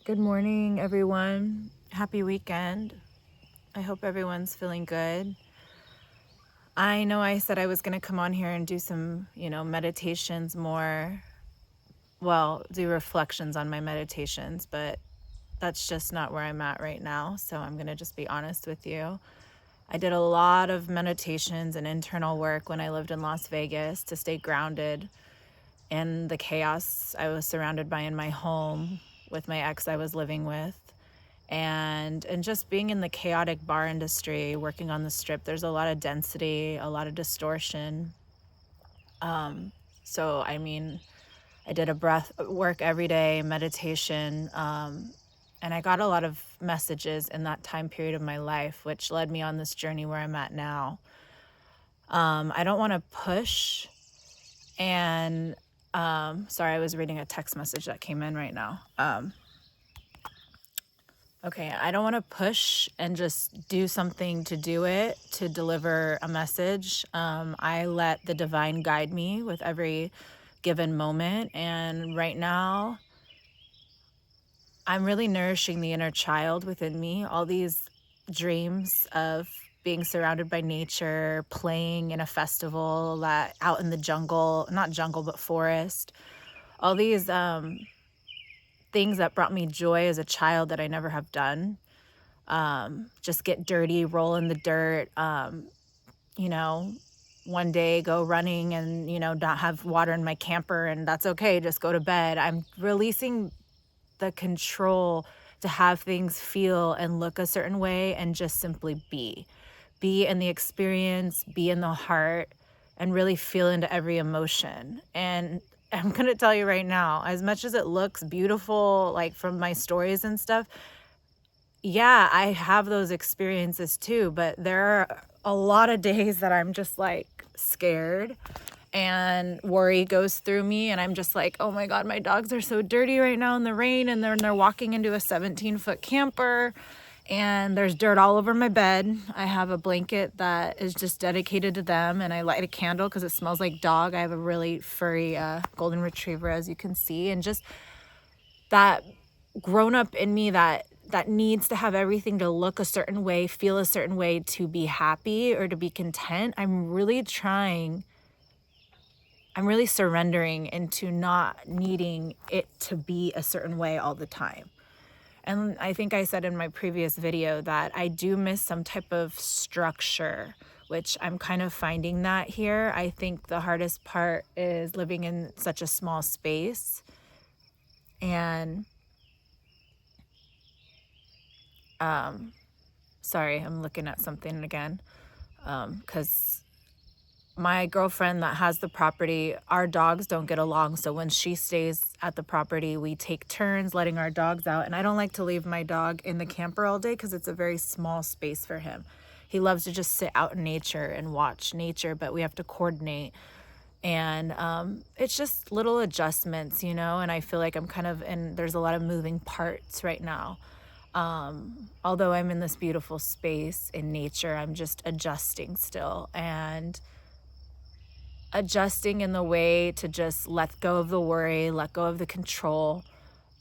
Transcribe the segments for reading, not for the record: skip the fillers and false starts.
Good morning, everyone. Happy weekend. I hope everyone's feeling good. I know I said I was going to come on here and do some, meditations more, do reflections on my meditations, but that's just not where I'm at right now. So I'm going to just be honest with you. I did a lot of meditations and internal work when I lived in Las Vegas to stay grounded in the chaos I was surrounded by in my home with my ex I was living with. And just being in the chaotic bar industry, working on the strip, there's a lot of density, a lot of distortion. So I mean, I did a breath work every day, meditation, and I got a lot of messages in that time period of my life, which led me on this journey where I'm at now. I don't want to push, and sorry, I was reading a text message that came in right now. Okay, I don't want to push and just do something to do it, to deliver a message. I let the divine guide me with every given moment. And right now, I'm really nourishing the inner child within me. All these dreams of being surrounded by nature, playing in a festival, that out in the jungle, not jungle, but forest. All these things that brought me joy as a child that I never have done. Just get dirty, roll in the dirt, you know, one day go running and, not have water in my camper, and that's okay, just go to bed. I'm releasing the control to have things feel and look a certain way and just simply be in the experience, be in the heart, and really feel into every emotion. And I'm going to tell you right now, as much as it looks beautiful, like from my stories and stuff, yeah, I have those experiences too, but there are a lot of days that I'm just like scared and worry goes through me, and I'm just like, oh my God, my dogs are so dirty right now in the rain, and they're walking into a 17-foot camper and there's dirt all over my bed. I have a blanket that is just dedicated to them, and I light a candle because it smells like dog. I have a really furry golden retriever, as you can see, and just that grown up in me that needs to have everything to look a certain way, feel a certain way to be happy or to be content. I'm really surrendering into not needing it to be a certain way all the time. And I think I said in my previous video that I do miss some type of structure, which I'm kind of finding that here. I think the hardest part is living in such a small space. And sorry, I'm looking at something again, because my girlfriend that has the property, our dogs don't get along. So when she stays at the property, we take turns letting our dogs out. And I don't like to leave my dog in the camper all day because it's a very small space for him. He loves to just sit out in nature and watch nature, but we have to coordinate. And it's just little adjustments, and I feel like I'm kind of there's a lot of moving parts right now. Although I'm in this beautiful space in nature, I'm just adjusting still, and adjusting in the way to just let go of the worry, let go of the control,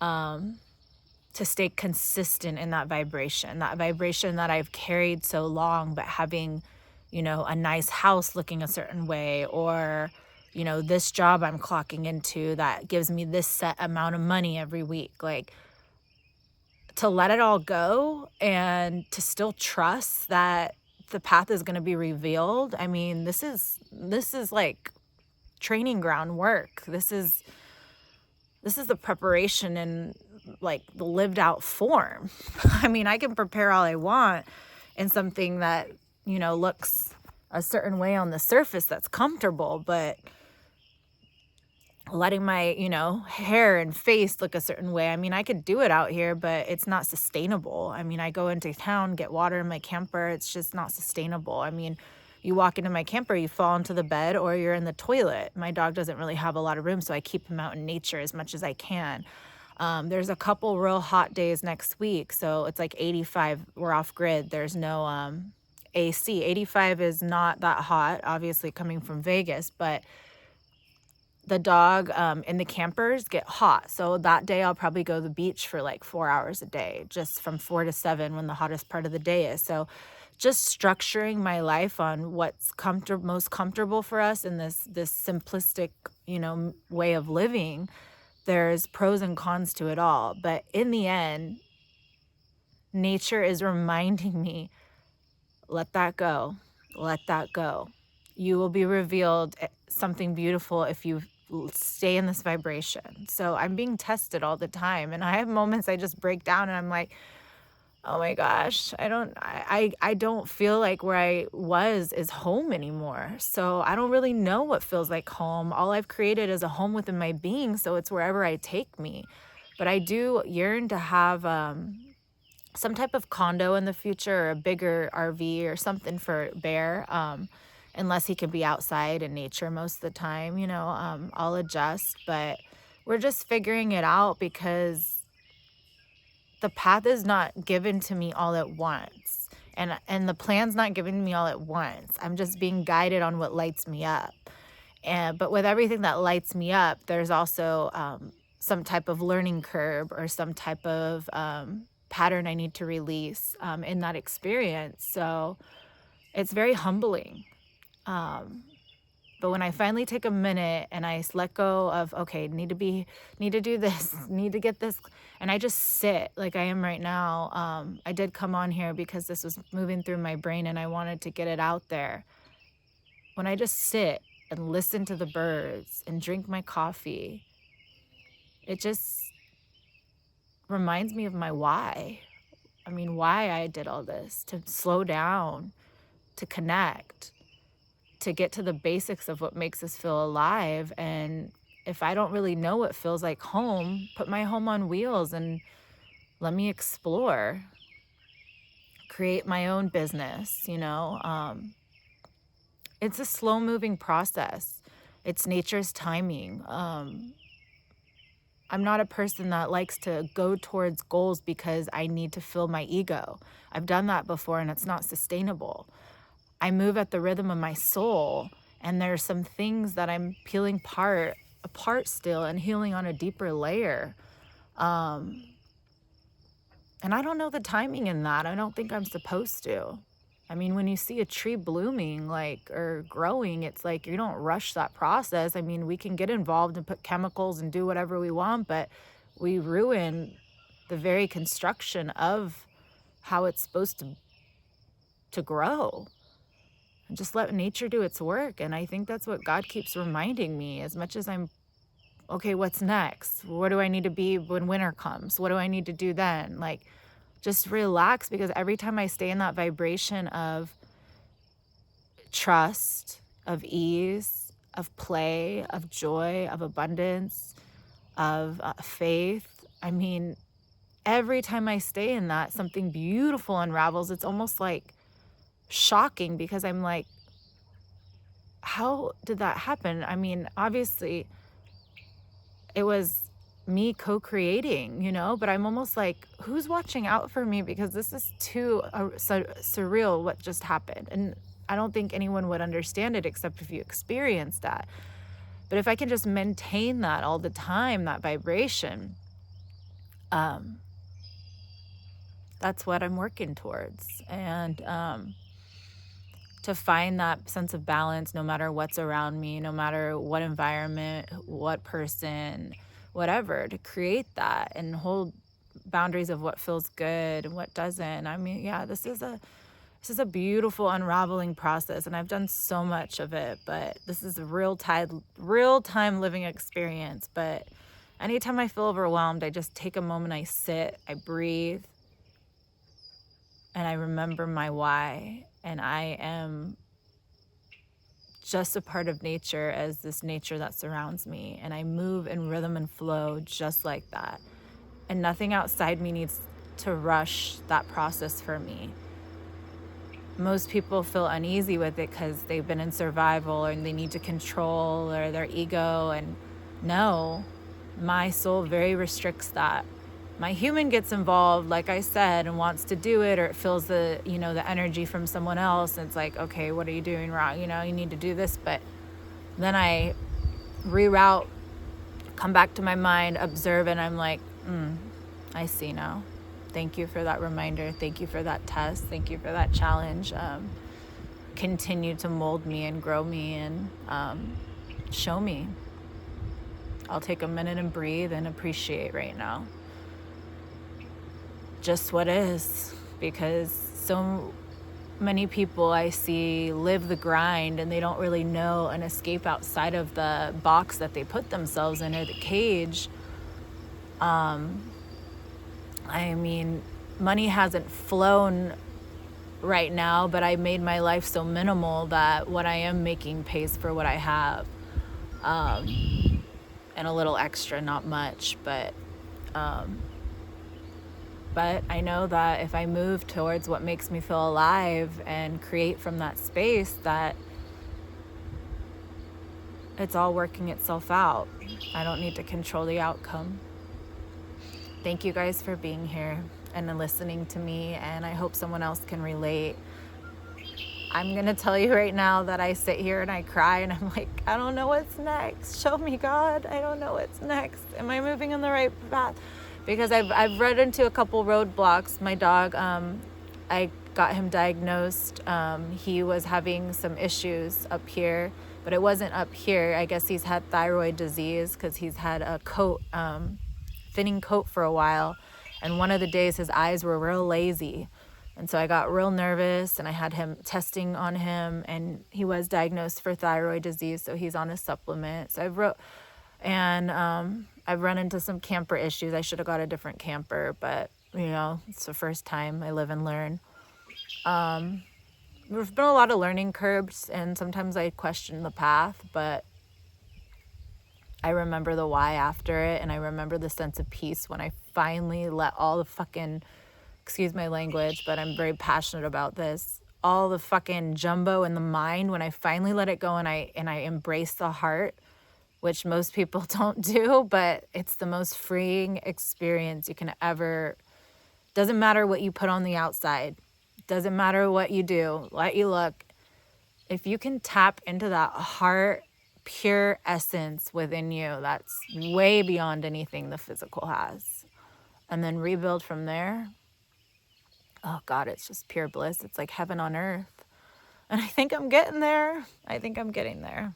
to stay consistent in that vibration that I've carried so long, but having, a nice house looking a certain way, or, this job I'm clocking into that gives me this set amount of money every week. Like, to let it all go and to still trust that the path is going to be revealed. I mean, this is like training ground work. This is the preparation in like the lived out form. I mean, I can prepare all I want in something that, looks a certain way on the surface that's comfortable, but letting my, hair and face look a certain way. I mean, I could do it out here, but it's not sustainable. I mean, I go into town, get water in my camper. It's just not sustainable. I mean, you walk into my camper, you fall into the bed or you're in the toilet. My dog doesn't really have a lot of room, so I keep him out in nature as much as I can. There's a couple real hot days next week, so it's like 85. We're off grid. There's no AC. 85 is not that hot, obviously coming from Vegas, but the dog and the campers get hot. So that day I'll probably go to the beach for like 4 hours a day, just from 4 to 7 when the hottest part of the day is. So just structuring my life on what's most comfortable for us in this simplistic, way of living. There's pros and cons to it all. But in the end, nature is reminding me, let that go. Let that go. You will be revealed something beautiful if you stay in this vibration. So I'm being tested all the time. And I have moments I just break down and I'm like, oh my gosh, I don't feel like where I was is home anymore. So I don't really know what feels like home. All I've created is a home within my being. So it's wherever I take me. But I do yearn to have some type of condo in the future, or a bigger RV or something for Bear. Unless he can be outside in nature most of the time, I'll adjust. But we're just figuring it out because the path is not given to me all at once. And the plan's not given to me all at once. I'm just being guided on what lights me up. But with everything that lights me up, there's also some type of learning curve or some type of pattern I need to release in that experience. So it's very humbling. But when I finally take a minute and I let go of, okay, need to do this, need to get this, and I just sit like I am right now. I did come on here because this was moving through my brain and I wanted to get it out there. When I just sit and listen to the birds and drink my coffee, it just reminds me of my why. I mean, why I did all this, to slow down, to connect, to get to the basics of what makes us feel alive. And if I don't really know what feels like home, put my home on wheels and let me explore, create my own business. It's a slow moving process. It's nature's timing. I'm not a person that likes to go towards goals because I need to fill my ego. I've done that before and it's not sustainable. I move at the rhythm of my soul, and there's some things that I'm peeling apart still and healing on a deeper layer. And I don't know the timing in that. I don't think I'm supposed to. I mean, when you see a tree blooming or growing, it's like you don't rush that process. I mean, we can get involved and put chemicals and do whatever we want, but we ruin the very construction of how it's supposed to grow. And just let nature do its work. And I think that's what God keeps reminding me, as much as I'm, okay, what's next? Where do I need to be when winter comes? What do I need to do then? Just relax, because every time I stay in that vibration of trust, of ease, of play, of joy, of abundance, of faith, I mean, every time I stay in that, something beautiful unravels. It's almost like shocking, because I'm like, how did that happen? I mean, obviously it was me co-creating, but I'm almost like, who's watching out for me? Because this is too surreal what just happened. And I don't think anyone would understand it except if you experienced that. But if I can just maintain that all the time, that vibration, that's what I'm working towards. And to find that sense of balance, no matter what's around me, no matter what environment, what person, whatever, to create that and hold boundaries of what feels good and what doesn't. I mean, yeah, this is a beautiful unraveling process, and I've done so much of it, but this is a real time living experience. But anytime I feel overwhelmed, I just take a moment, I sit, I breathe, and I remember my why. And I am just a part of nature as this nature that surrounds me. And I move in rhythm and flow just like that. And nothing outside me needs to rush that process for me. Most people feel uneasy with it because they've been in survival, or they need to control, or their ego. And no, my soul very restricts that. My human gets involved, like I said, and wants to do it, or it feels the energy from someone else. And it's like, okay, what are you doing wrong? You need to do this. But then I reroute, come back to my mind, observe, and I'm like, I see now. Thank you for that reminder. Thank you for that test. Thank you for that challenge. Continue to mold me and grow me and show me. I'll take a minute and breathe and appreciate right now just what is, because so many people I see live the grind and they don't really know an escape outside of the box that they put themselves in, or the cage. I mean, money hasn't flown right now, but I made my life so minimal that what I am making pays for what I have. And a little extra, not much, but I know that if I move towards what makes me feel alive and create from that space, that it's all working itself out. I don't need to control the outcome. Thank you guys for being here and listening to me, and I hope someone else can relate. I'm going to tell you right now that I sit here and I cry and I'm like, I don't know what's next. Show me, God. I don't know what's next. Am I moving in the right path? Because I've run into a couple roadblocks. My dog, I got him diagnosed. He was having some issues up here, but it wasn't up here. I guess he's had thyroid disease because he's had a coat, thinning coat for a while. And one of the days his eyes were real lazy. And so I got real nervous and I had him testing on him, and he was diagnosed for thyroid disease. So he's on a supplement. So I've run into some camper issues. I should have got a different camper, but it's the first time. I live and learn. There's been a lot of learning curves, and sometimes I question the path, but I remember the why after it, and I remember the sense of peace when I finally let all the fucking, excuse my language, but I'm very passionate about this, all the fucking jumbo in the mind, when I finally let it go and I embrace the heart, which most people don't do, but it's the most freeing experience you can ever. Doesn't matter what you put on the outside. Doesn't matter what you do, what you look. If you can tap into that heart, pure essence within you, that's way beyond anything the physical has. And then rebuild from there. Oh God, it's just pure bliss. It's like heaven on earth. And I think I'm getting there.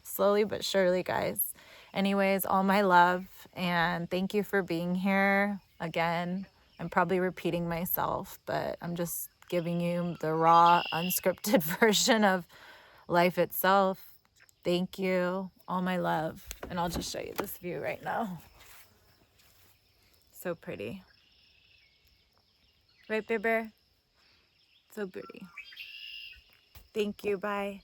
Slowly but surely, guys. Anyways, all my love. And thank you for being here. Again, I'm probably repeating myself, but I'm just giving you the raw, unscripted version of life itself. Thank you. All my love. And I'll just show you this view right now. So pretty. Right, Bear Bear? So pretty. Thank you. Bye.